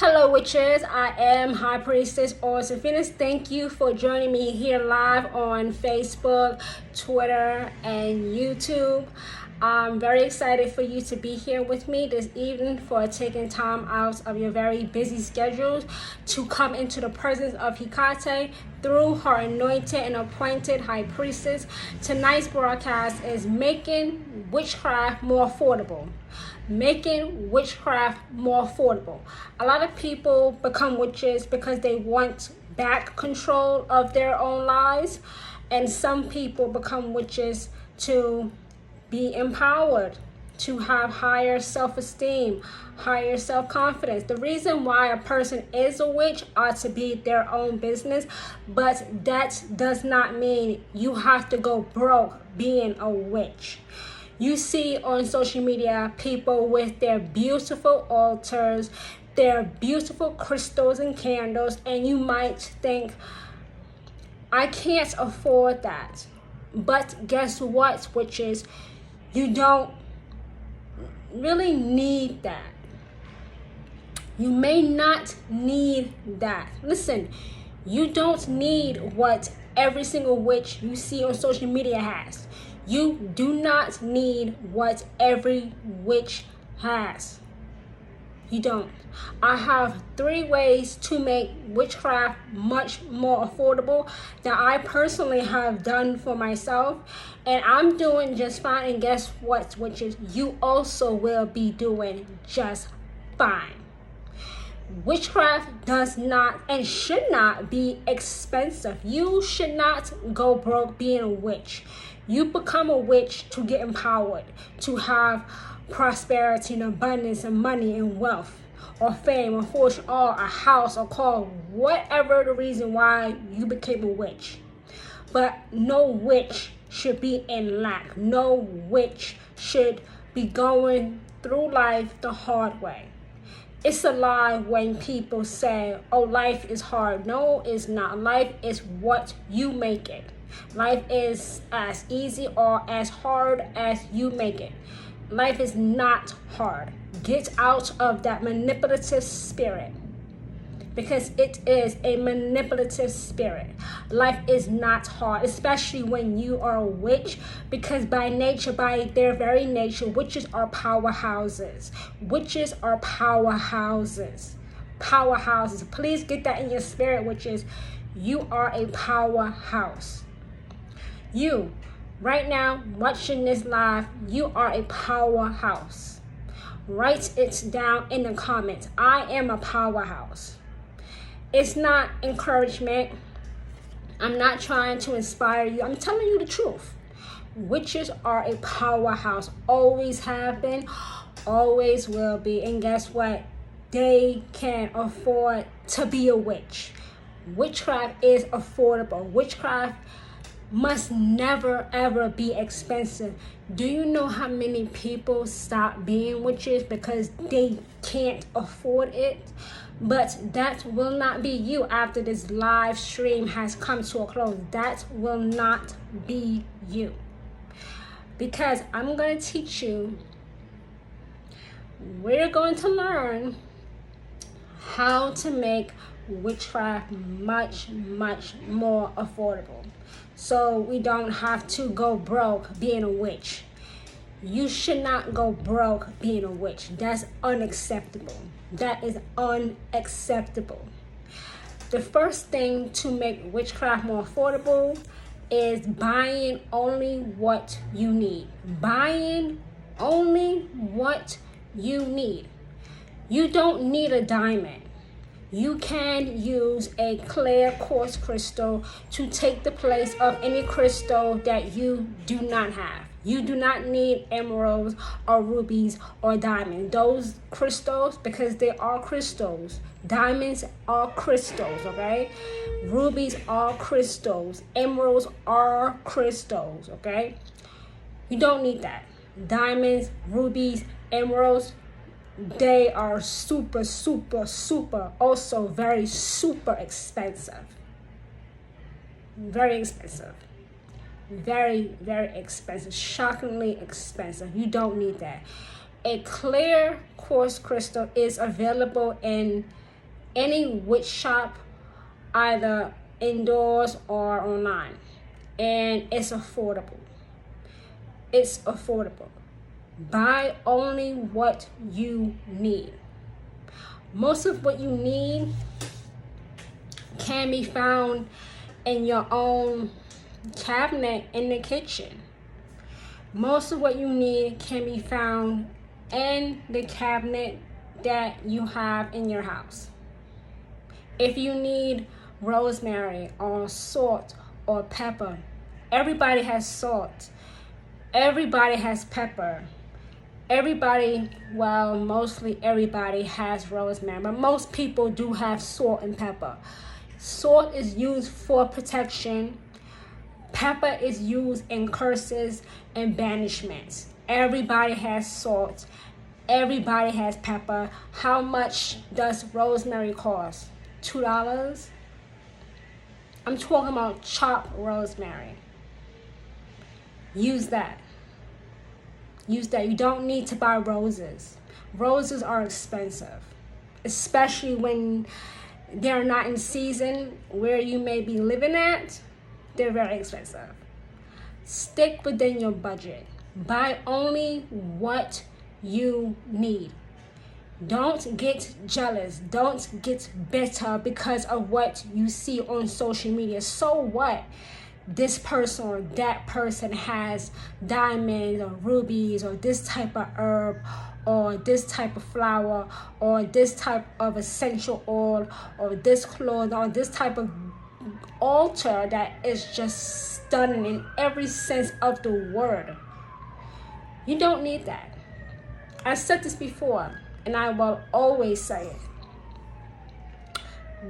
Hello witches, I am High Priestess Orson Venus. Thank you for joining me here live on Facebook, Twitter, and YouTube. I'm very excited for you to be here with me this evening for taking time out of your very busy schedules to come into the presence of Hecate through her anointed and appointed High Priestess. Tonight's broadcast is making witchcraft more affordable. Making witchcraft more affordable. A lot of people become witches because they want back control of their own lives, and some people become witches to be empowered, to have higher self-esteem, higher self-confidence. The reason why a person is a witch ought to be their own business, but that does not mean you have to go broke being a witch. You see on social media people with their beautiful altars, their beautiful crystals and candles, and you might think, I can't afford that. But guess what, witches? You don't really need that. You may not need that. Listen, you don't need what every single witch you see on social media has. You do not need what every witch has. You don't. I have 3 ways to make witchcraft much more affordable that I personally have done for myself, and I'm doing just fine. And guess what, witches? You also will be doing just fine. Witchcraft does not and should not be expensive. You should not go broke being a witch. You become a witch to get empowered, to have prosperity and abundance and money and wealth or fame or fortune or a house or car, whatever the reason why you became a witch. But no witch should be in lack. No witch should be going through life the hard way. It's a lie when people say, oh, life is hard. No, it's not. Life is what you make it. Life is as easy or as hard as you make it. Life is not hard. Get out of that manipulative spirit, because it is a manipulative spirit. Life is not hard, especially when you are a witch, because by nature, by their very nature, witches are powerhouses. Witches are powerhouses. Powerhouses. Please get that in your spirit, witches. You are a powerhouse. You, right now, watching this live, you are a powerhouse. Write it down in the comments. I am a powerhouse. It's not encouragement. I'm not trying to inspire you. I'm telling you the truth. Witches are a powerhouse. Always have been, always will be. And guess what? They can afford to be a witch. Witchcraft is affordable. Witchcraft must never ever be expensive. Do you know how many people stop being witches because they can't afford it? But that will not be you after this live stream has come to a close. That will not be you. Because I'm going to teach you, we're going to learn how to make witchcraft much more affordable, so we don't have to go broke being a witch. You should not go broke being a witch. That's unacceptable. That is unacceptable. The first thing to make witchcraft more affordable is buying only what you need. Buying only what you need. You don't need a diamond. You can use a clear quartz crystal to take the place of any crystal that you do not have. You do not need emeralds or rubies or diamonds. Those crystals, because they are crystals. Diamonds are crystals, okay? Rubies are crystals. Emeralds are crystals, okay? You don't need that. Diamonds, rubies, emeralds, they are super, also very super expensive. Very expensive. Very expensive. Shockingly expensive. You don't need that. A clear quartz crystal is available in any witch shop, either indoors or online, and it's affordable. It's affordable. Buy only what you need. Most of what you need can be found in your own cabinet in the kitchen. Most of what you need can be found in the cabinet that you have in your house. If you need rosemary or salt or pepper, everybody has salt. Everybody has pepper. Everybody, well, mostly everybody has rosemary, but most people do have salt and pepper. Salt is used for protection. Pepper is used in curses and banishments. Everybody has salt. Everybody has pepper. How much does rosemary cost? $2? I'm talking about chopped rosemary. Use that. Use that. You don't need to buy roses. Roses are expensive, especially when they're not in season where you may be living at. They're very expensive. Stick within your budget. Buy only what you need. Don't get jealous. Don't get bitter because of what you see on social media. So what? This person or that person has diamonds or rubies or this type of herb or this type of flower or this type of essential oil or this cloth or this type of altar that is just stunning in every sense of the word. You don't need that. I said this before and I will always say it.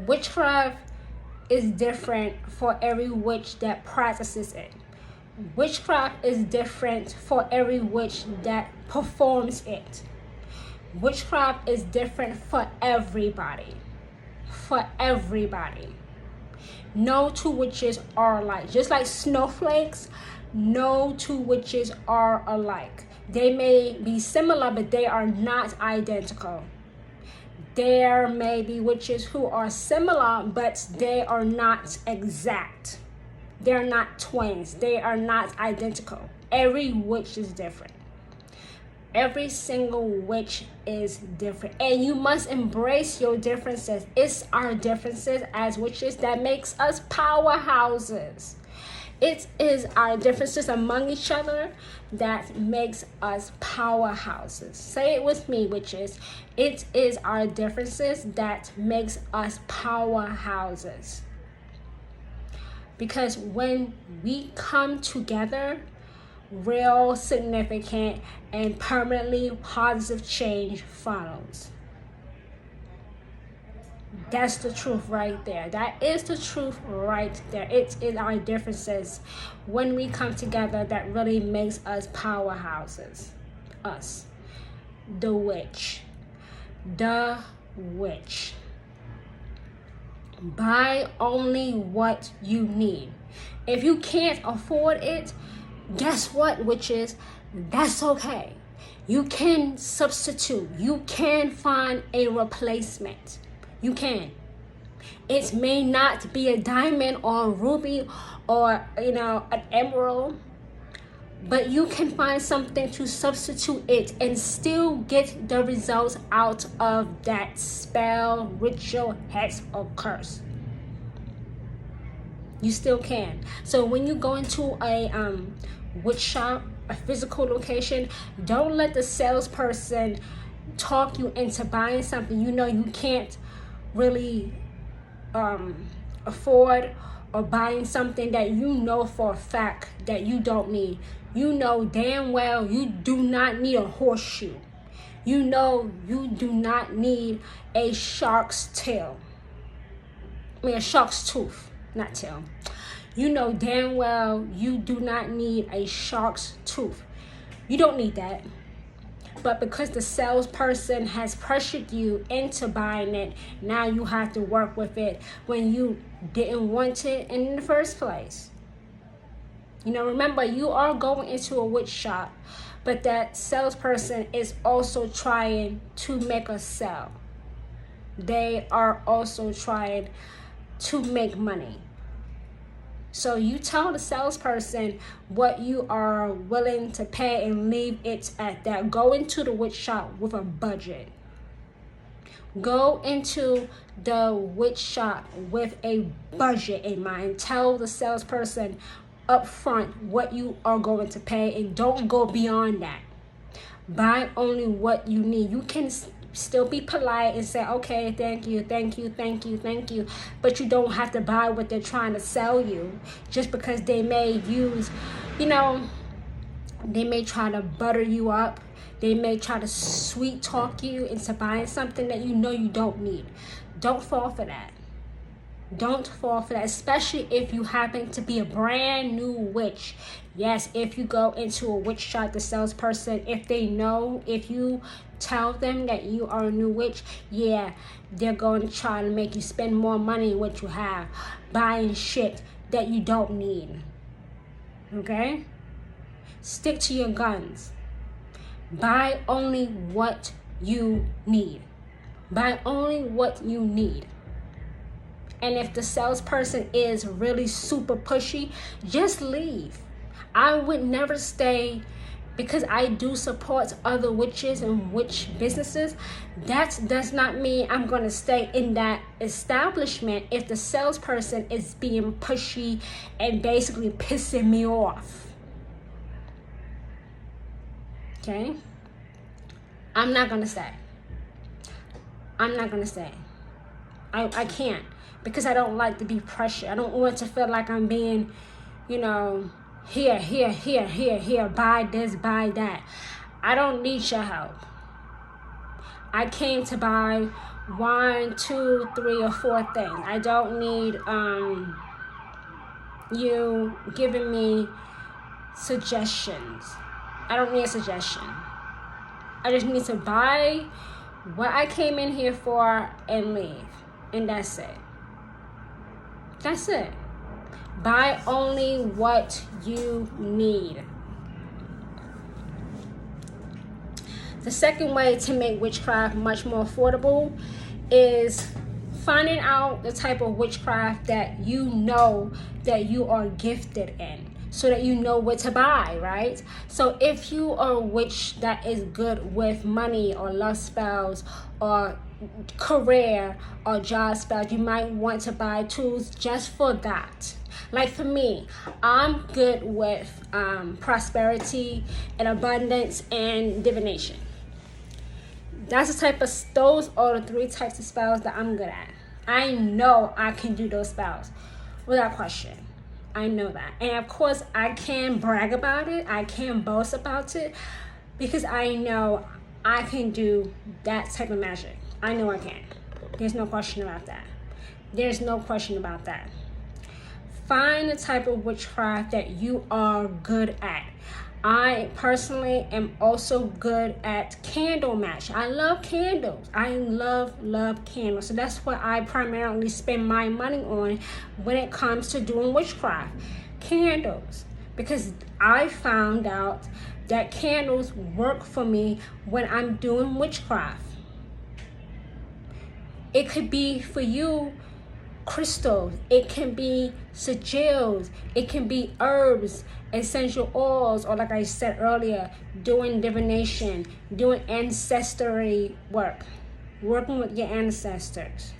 Witchcraft is different for every witch that practices it. Witchcraft is different for every witch that performs it. Witchcraft is different for everybody. For everybody. No two witches are alike. Just like snowflakes, no two witches are alike. They may be similar, but they are not identical. There may be witches who are similar, but they are not exact. They're not twins. They are not identical. Every witch is different. Every single witch is different. And you must embrace your differences. It's our differences as witches that makes us powerhouses. It is our differences among each other that makes us powerhouses. Say it with me, witches. It is our differences that makes us powerhouses. Because when we come together, real significant and permanently positive change follows. That's the truth right there. That is the truth right there. It is our differences when we come together that really makes us powerhouses. Us. The witch. The witch. Buy only what you need. If you can't afford it, guess what, witches? That's okay. You can substitute. You can find a replacement. You can. It may not be a diamond or a ruby or, an emerald, but you can find something to substitute it and still get the results out of that spell, ritual, hex, or curse. You still can. So when you go into a witch shop, a physical location, don't let the salesperson talk you into buying something you can't really afford, or buying something that you know for a fact that you don't need. You know damn well you do not need a horseshoe. You know you do not need a shark's tail. A shark's tooth, not tail. You know damn well you do not need a shark's tooth. You don't need that. But because the salesperson has pressured you into buying it, now you have to work with it when you didn't want it in the first place. Remember, you are going into a witch shop, but that salesperson is also trying to make a sell. they are also trying to make money. So you tell the salesperson what you are willing to pay and leave it at that. Go into the witch shop with a budget. Go into the witch shop with a budget in mind. Tell the salesperson up front what you are going to pay, and don't go beyond that. Buy only what you need. You can still be polite and say, okay, thank you, but you don't have to buy what they're trying to sell you, just because they may use, they may try to butter you up. They may try to sweet talk you into buying something that you don't need. Don't fall for that. Don't fall for that, especially if you happen to be a brand new witch. Yes, if you go into a witch shop, the salesperson, if you tell them that you are a new witch, yeah, they're going to try to make you spend more money than what you have, buying shit that you don't need. Okay? Stick to your guns. Buy only what you need. Buy only what you need. And if the salesperson is really super pushy, just leave. I would never stay, because I do support other witches and witch businesses. That does not mean I'm going to stay in that establishment if the salesperson is being pushy and basically pissing me off. Okay? I'm not going to stay. I can't. Because I don't like to be pressured. I don't want to feel like I'm being, here, buy this, buy that. I don't need your help. I came to buy 1, 2, 3, or 4 things. I don't need you giving me suggestions. I don't need a suggestion. I just need to buy what I came in here for and leave. And that's it. That's it. Buy only what you need. The second way to make witchcraft much more affordable is finding out the type of witchcraft that you know that you are gifted in, so that you know what to buy, right? So if you are a witch that is good with money or love spells or career or job spells, you might want to buy tools just for that. Like for me, I'm good with prosperity and abundance and divination. Those are the 3 types of spells that I'm good at. I know I can do those spells without question. I know that. And of course, I can brag about it. I can boast about it, because I know I can do that type of magic. I know I can. There's no question about that. Find the type of witchcraft that you are good at. I personally am also good at candle match. I love candles. I love candles. So that's what I primarily spend my money on when it comes to doing witchcraft. Candles. Because I found out that candles work for me when I'm doing witchcraft. It could be for you crystals, it can be sigils, it can be herbs, essential oils, or like I said earlier, doing divination, doing ancestry work, working with your ancestors.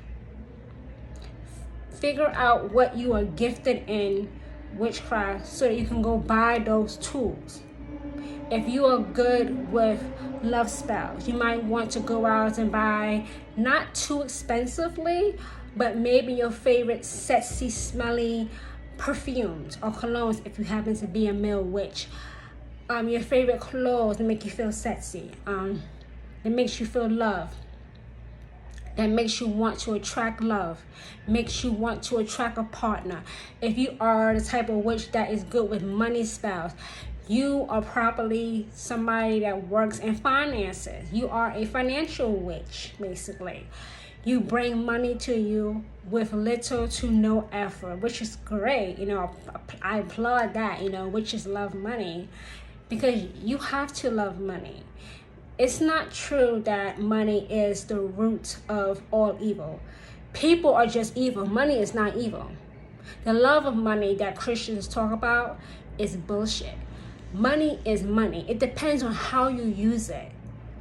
Figure out what you are gifted in witchcraft so that you can go buy those tools. If you are good with love spells, you might want to go out and buy, not too expensively, but maybe your favorite sexy, smelly perfumes or colognes if you happen to be a male witch. Your favorite clothes that make you feel sexy, that makes you feel love, that makes you want to attract love, makes you want to attract a partner. If you are the type of witch that is good with money spells, you are probably somebody that works in finances. You are a financial witch, basically. You bring money to you with little to no effort, which is great. I applaud that. Witches love money, because you have to love money. It's not true that money is the root of all evil. People are just evil. Money is not evil. The love of money that Christians talk about is bullshit. Money is money. It depends on how you use it.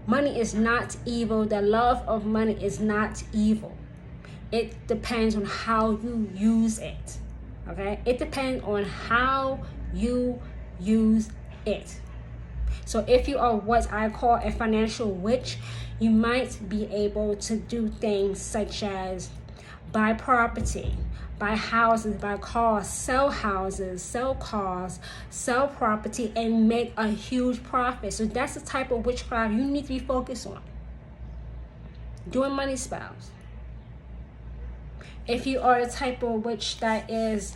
Money is not evil. The love of money is not evil. It depends on how you use it. Okay? It depends on how you use it. So if you are what I call a financial witch, you might be able to do things such as buy property, buy houses, buy cars, sell houses, sell cars, sell property, and make a huge profit. So that's the type of witchcraft you need to be focused on. Doing money spells. If you are the type of witch that is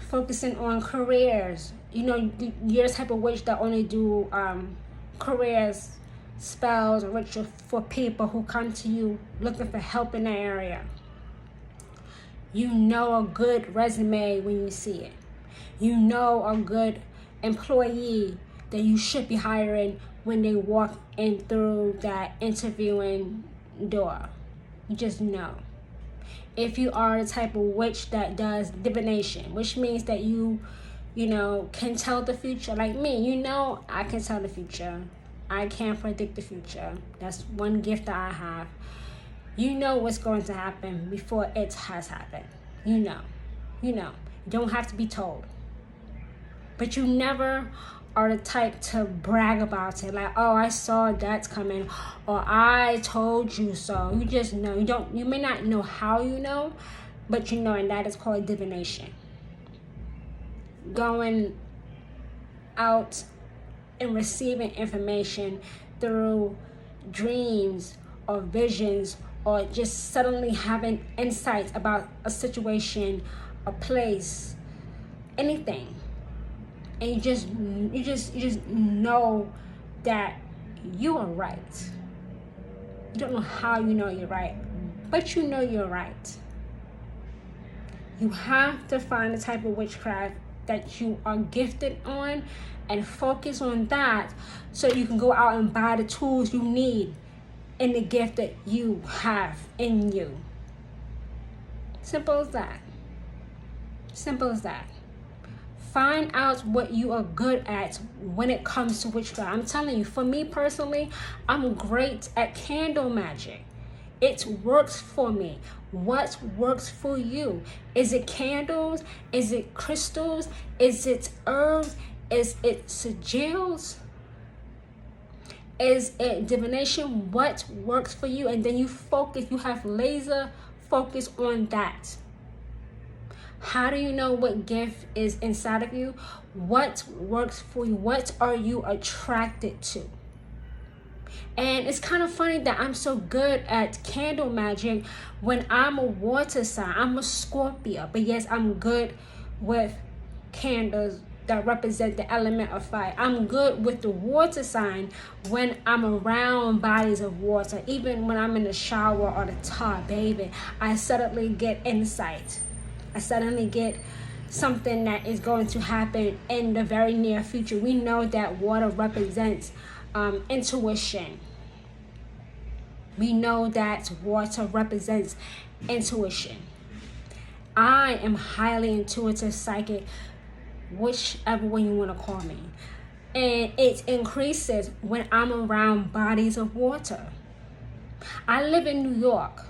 focusing on careers, you're the type of witch that only do careers, spells, or rituals for people who come to you looking for help in that area. You know a good resume when you see it. You know a good employee that you should be hiring when they walk in through that interviewing door. You just know. If you are the type of witch that does divination, which means that you can tell the future. Like me, I can tell the future. I can predict the future. That's one gift that I have. You know what's going to happen before it has happened. You know. You don't have to be told. But you never are the type to brag about it. Like, oh, I saw that's coming. Or I told you so. You just know. You may not know how you know, but you know, and that is called divination. Going out and receiving information through dreams or visions, or just suddenly having insights about a situation, a place, anything, and you just know that you are right. You don't know how you know you're right, but you know you're right. You have to find the type of witchcraft that you are gifted on and focus on that, so you can go out and buy the tools you need in the gift that you have in you. Simple as that. Simple as that. Find out what you are good at when it comes to witchcraft. I'm telling you, for me personally, I'm great at candle magic. It works for me. What works for you? Is it candles? Is it crystals? Is it herbs? Is it sigils? Is it divination? What works for you? And then you focus, you have laser focus on that. How do you know what gift is inside of you? What works for you? What are you attracted to? And it's kind of funny that I'm so good at candle magic when I'm a water sign. I'm a Scorpio, but yes, I'm good with candles that represent the element of fire. I'm good with the water sign when I'm around bodies of water. Even when I'm in the shower or the tub bathing, I suddenly get insight. I suddenly get something that is going to happen in the very near future. We know that water represents intuition. We know that water represents intuition. I am highly intuitive, psychic, whichever one you want to call me. And it increases when I'm around bodies of water. I live in New York.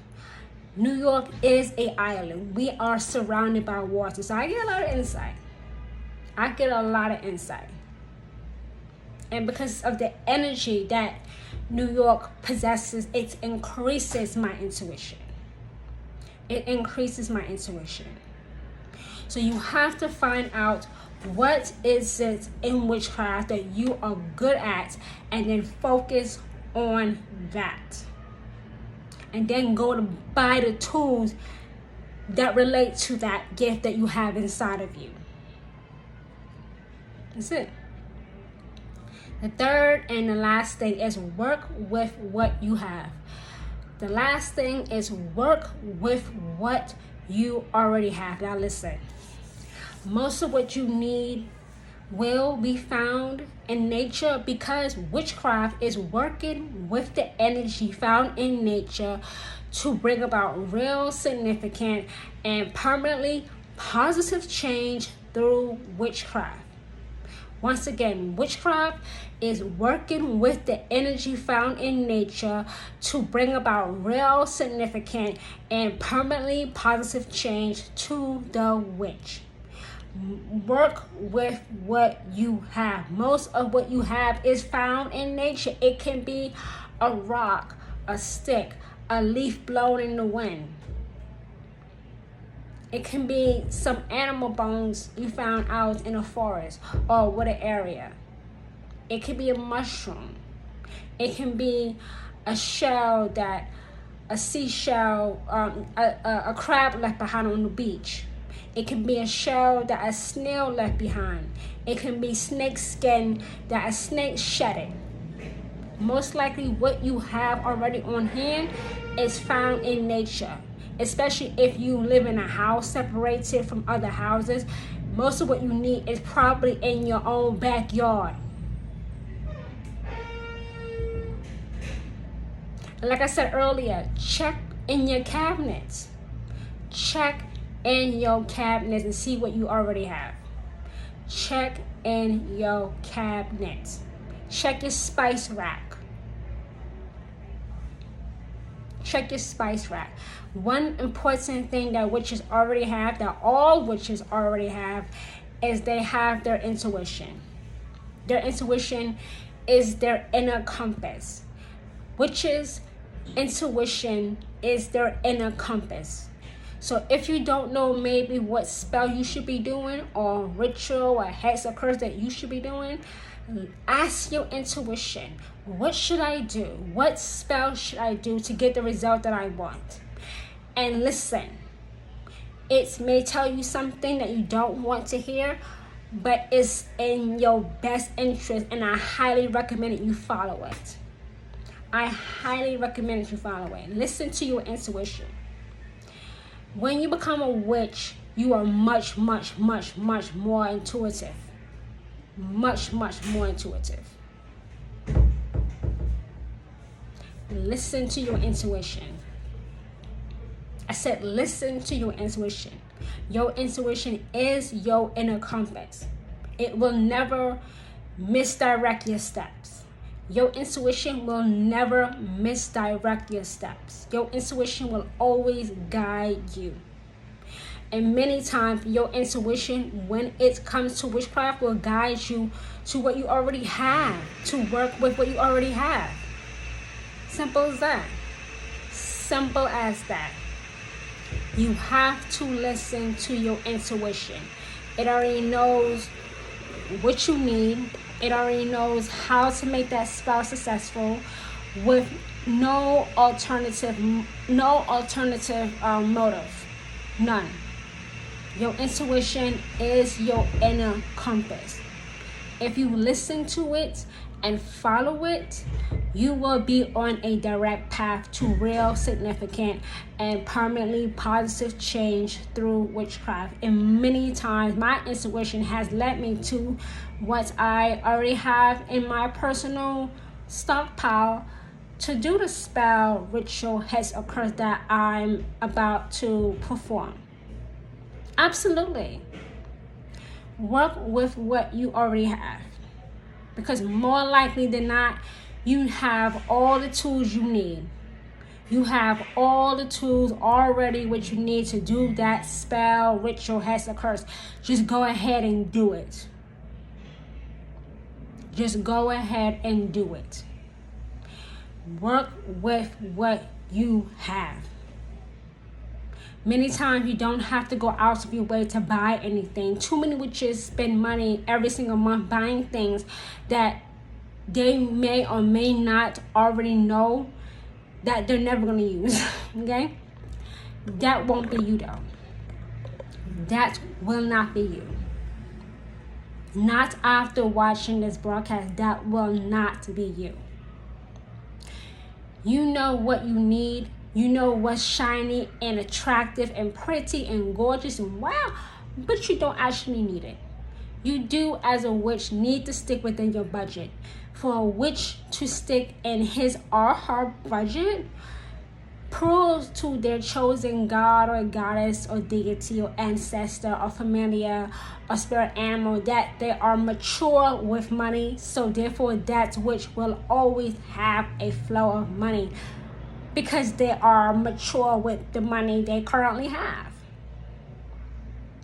New York is an island. We are surrounded by water. So I get a lot of insight. And because of the energy that New York possesses, it increases my intuition. So you have to find out what is it in witchcraft that you are good at, and then focus on that. And then go to buy the tools that relate to that gift that you have inside of you. That's it. The third and the last thing is work with what you have. The last thing is work with what you already have. Now listen, most of what you need will be found in nature, because witchcraft is working with the energy found in nature to bring about real, significant, and permanently positive change through witchcraft. Once again, witchcraft is working with the energy found in nature to bring about real, significant, and permanently positive change to the witch. Work with what you have. Most of what you have is found in nature. It can be a rock, a stick, a leaf blown in the wind. It can be some animal bones you found out in a forest or wooded area. It can be a mushroom. It can be a shell a seashell, a crab left behind on the beach. It can be a shell that a snail left behind. It can be snake skin that a snake shedded. Most likely what you have already on hand is found in nature. Especially if you live in a house separated from other houses, most of what you need is probably in your own backyard. Like I said earlier, check in your cabinets. Check in your cabinets and see what you already have. Check in your cabinets. Check your spice rack. Check your spice rack. One important thing that witches already have, that all witches already have, is they have their intuition. Their intuition is their inner compass. Witches' intuition is their inner compass. So if you don't know maybe what spell you should be doing, or ritual or hex or curse that you should be doing, ask your intuition. What should I do? What spell should I do to get the result that I want? And listen, it may tell you something that you don't want to hear, but it's in your best interest, and I highly recommend that you follow it. I highly recommend that you follow it. Listen to your intuition. When you become a witch, you are much, much, much, much more intuitive. Much, much more intuitive. Listen to your intuition. I said listen to your intuition. Your intuition is your inner compass. It will never misdirect your steps. Your intuition will never misdirect your steps. Your intuition will always guide you. And many times your intuition, when it comes to witchcraft, will guide you to what you already have, to work with what you already have. Simple as that. Simple as that. You have to listen to your intuition. It already knows what you need. It already knows how to make that spell successful with no alternative motive. None. Your intuition is your inner compass. If you listen to it and follow it, you will be on a direct path to real, significant, and permanently positive change through witchcraft. And many times my intuition has led me to what I already have in my personal stockpile to do the spell, ritual, hex, or curse that I'm about to perform. Absolutely. Work with what you already have, because more likely than not, you have all the tools you need. You have all the tools already what you need to do that spell, ritual, hex, or curse. Just go ahead and do it. Just go ahead and do it. Work with what you have. Many times you don't have to go out of your way to buy anything. Too many witches spend money every single month buying things that they may or may not already know that they're never going to use. Okay? That won't be you though. That will not be you. Not after watching this broadcast. That will not be you. You know what you need. You know what's shiny and attractive and pretty and gorgeous and wow, but you don't actually need it. You do as a witch need to stick within your budget. For a witch to stick in his or her budget proves to their chosen god or goddess or deity or ancestor or familiar or spirit animal that they are mature with money. So therefore that witch will always have a flow of money because they are mature with the money they currently have.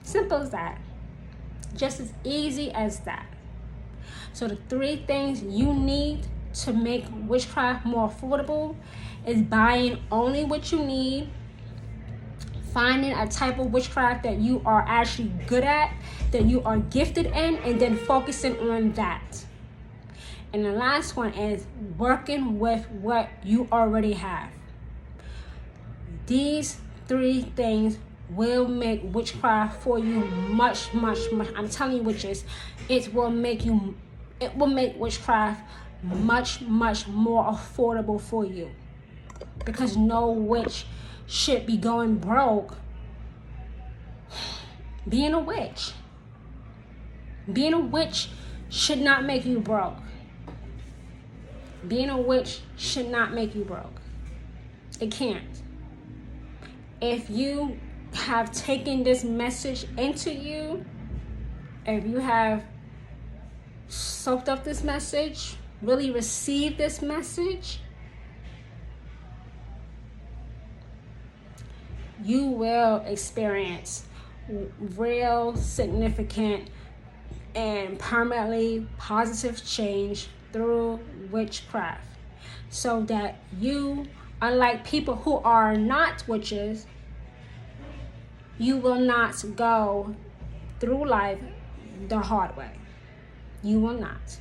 Simple as that. Just as easy as that. So the 3 things you need to make witchcraft more affordable is buying only what you need, finding a type of witchcraft that you are actually good at, that you are gifted in, and then focusing on that. And the last one is working with what you already have. These 3 things will make witchcraft for you much. I'm telling you, witches, it will make witchcraft much more affordable for you. Because no witch should be going broke being a witch. Being a witch should not make you broke. Being a witch should not make you broke. It can't. If you have taken this message into you, if you have soaked up this message, really received this message, you will experience real, significant, and permanently positive change through witchcraft. So that you, unlike people who are not witches, you will not go through life the hard way. You will not.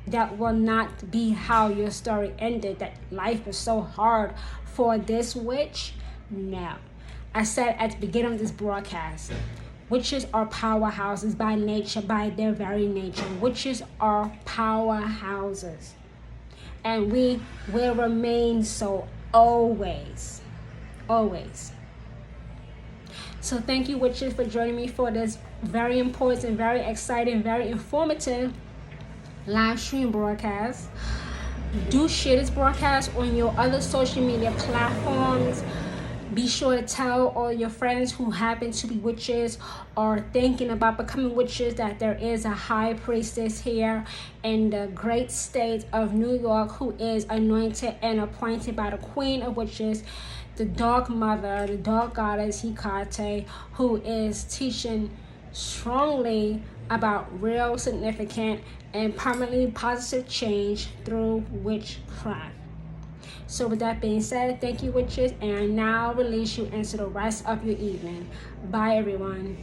That will not be how your story ended, that life was so hard for this witch. No. I said at the beginning of this broadcast, witches are powerhouses by nature, by their very nature. Witches are powerhouses. And we will remain so always. Always. So thank you, witches, for joining me for this very important, very exciting, very informative live stream broadcast. Do share this broadcast on your other social media platforms. Be sure to tell all your friends who happen to be witches or thinking about becoming witches that there is a high priestess here in the great state of New York who is anointed and appointed by the Queen of Witches, the Dark Mother, the Dark Goddess Hecate, who is teaching strongly about real, significant, and permanently positive change through witchcraft. So with that being said, thank you, witches, and I now release you into the rest of your evening. Bye, everyone.